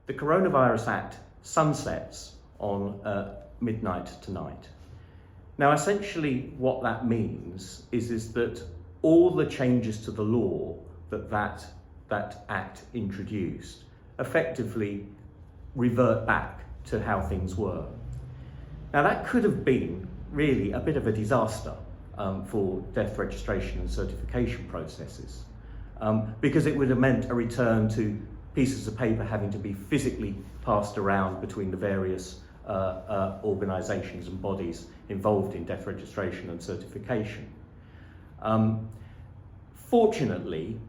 the Coronavirus Act sunsets on midnight tonight. Now, essentially what that means is that all the changes to the law that Act introduced effectively revert back to how things were. Now, that could have been really a bit of a disaster for death registration and certification processes, because it would have meant a return to pieces of paper having to be physically passed around between the various organisations and bodies involved in death registration and certification. Fortunately,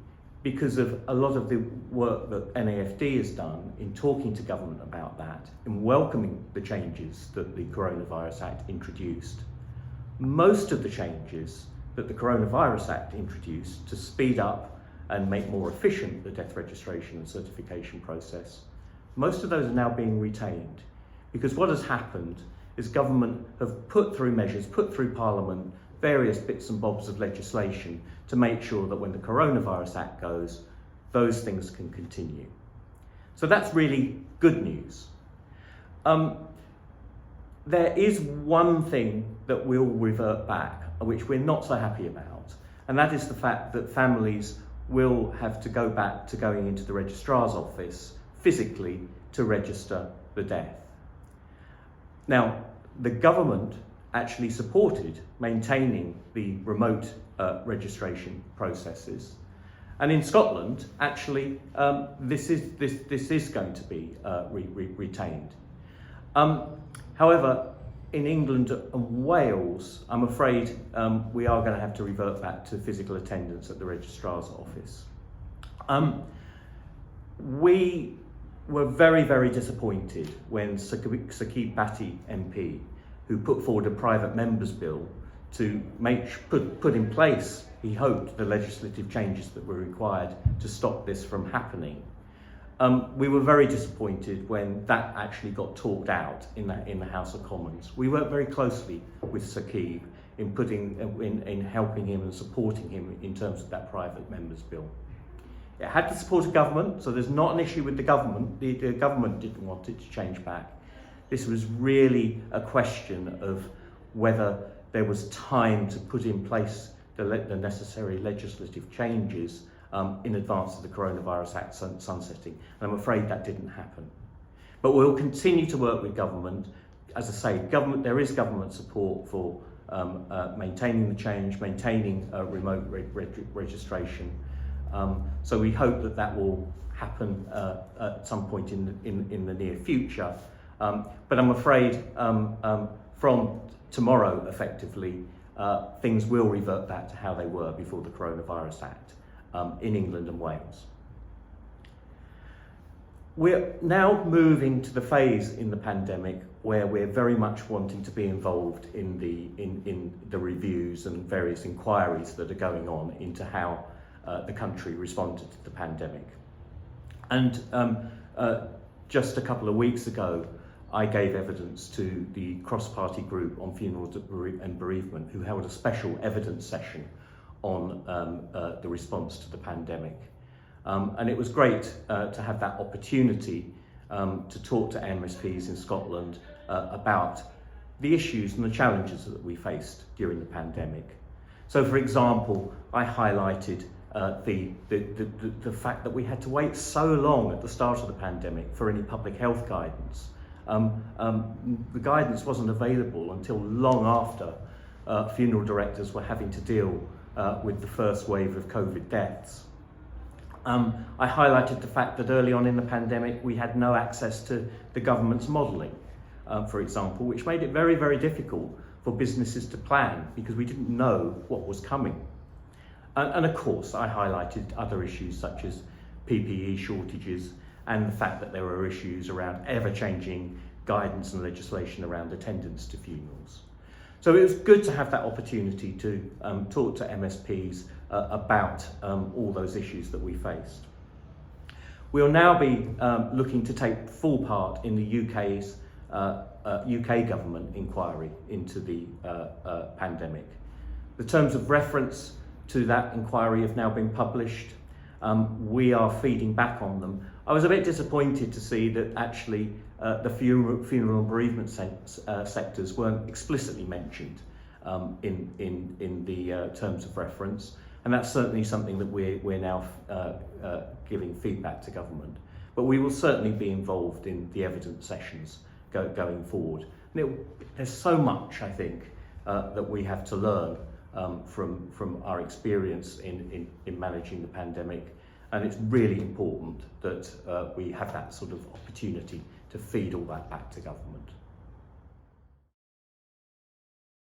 because of a lot of the work that NAFD has done in talking to government about that, in welcoming the changes that the Coronavirus Act introduced, most of the changes that the Coronavirus Act introduced to speed up and make more efficient the death registration and certification process, most of those are now being retained. Because what has happened is government have put through measures, put through Parliament, various bits and bobs of legislation to make sure that when the Coronavirus Act goes, those things can continue. So that's really good news. There is one thing that will revert back, which we're not so happy about, and that is the fact that families will have to go back to going into the registrar's office physically to register the death. Now, the government actually supported maintaining the remote registration processes, and in Scotland, actually, this is going to be retained. However, in England and Wales, I'm afraid we are going to have to revert back to physical attendance at the registrar's office. We were very, very disappointed when Saqib Bhatti MP, who put forward a private members bill to put in place, he hoped, the legislative changes that were required to stop this from happening. We were very disappointed when that actually got talked out in the House of Commons. We worked very closely with Saqib in helping him and supporting him in terms of that private members bill. It had the support of government, so there's not an issue with the government. The government didn't want it to change back. This was really a question of whether there was time to put in place the necessary legislative changes in advance of the Coronavirus Act sunsetting. And I'm afraid that didn't happen. But we'll continue to work with government. As I say, there is government support for maintaining the change, maintaining remote registration. So we hope that will happen at some point in the near future. But I'm afraid from tomorrow, effectively, things will revert back to how they were before the Coronavirus Act in England and Wales. We're now moving to the phase in the pandemic where we're very much wanting to be involved in the reviews and various inquiries that are going on into how the country responded to the pandemic. And just a couple of weeks ago, I gave evidence to the cross-party group on funeral and bereavement, who held a special evidence session on the response to the pandemic. And it was great to have that opportunity to talk to MSPs in Scotland about the issues and the challenges that we faced during the pandemic. So, for example, I highlighted the fact that we had to wait so long at the start of the pandemic for any public health guidance. The guidance wasn't available until long after funeral directors were having to deal with the first wave of COVID deaths. I highlighted the fact that early on in the pandemic we had no access to the government's modelling, for example, which made it very, very difficult for businesses to plan because we didn't know what was coming. And of course, I highlighted other issues such as PPE shortages and the fact that there were issues around ever-changing guidance and legislation around attendance to funerals. So it was good to have that opportunity to talk to MSPs about all those issues that we faced. We'll now be looking to take full part in the UK's UK government inquiry into the pandemic. The terms of reference to that inquiry have now been published. We are feeding back on them. I was a bit disappointed to see that actually the funeral and bereavement sectors weren't explicitly mentioned in the terms of reference, and that's certainly something that we're now giving feedback to government. But we will certainly be involved in the evidence sessions going forward. And there's so much, I think, that we have to learn from our experience in managing the pandemic, and it's really important that we have that sort of opportunity to feed all that back to government.